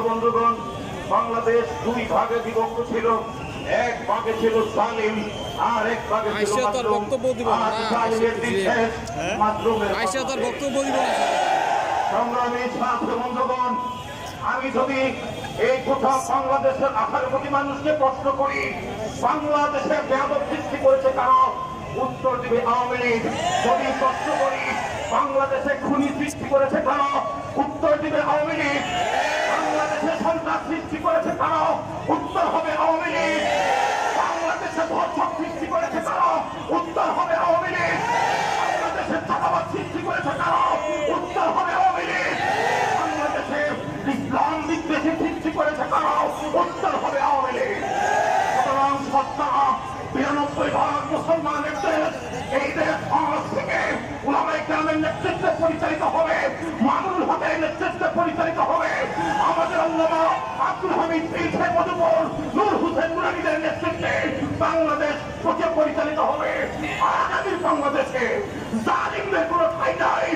বন্ধুগণ, বাংলাদেশ দুই ভাগে বিভক্ত ছিল। এক ভাগে ছিল সালিম, আর এক ভাগে ছিল সংগ্রামী ছাত্র বন্ধুগণ। আমি যদি এই কোথাও বাংলাদেশের 18 কোটি মানুষকে প্রশ্ন করি, বাংলাদেশের ব্যাপক সৃষ্টি করেছে কারা, উত্তর দিবে আওয়ামী লীগ। যদি প্রশ্ন করি বাংলাদেশে খুনি সৃষ্টি করেছে কারা, উত্তর দিবে আওয়ামী লীগ। বাংলাদেশে সন্ত্রাস সৃষ্টি করেছে কারা, উত্তর হবে আওয়ামী লীগ। বাংলাদেশে ধর্ষক সৃষ্টি করেছে কারা, উত্তর হবে আওয়ামী লীগ। বাংলাদেশে চাঁদাবাদ সৃষ্টি করেছে কারা, উত্তর হবে আওয়ামী লীগ। বাংলাদেশে ইসলাম বিদ্বেষী সৃষ্টি করেছে কারা, উত্তর হবে আওয়ামী লীগ। সুতরাং 92% মুসলমানের দেশ, এই দেশ আজ থেকে উলামায়ে কেরামের নেতৃত্বে পরিচালিত হবে, মামুনুল হকের নেতৃত্বে পরিচালিত হবে, আমাদের আল্লামা আব্দুল হামিদ পীর মধুপুর, নূর হোসেন নুরানীদের নেতৃত্বে বাংলাদেশ পরিচালিত হবে। আগামী বাংলাদেশে জালিমদের কোনো ঠাঁই নাই।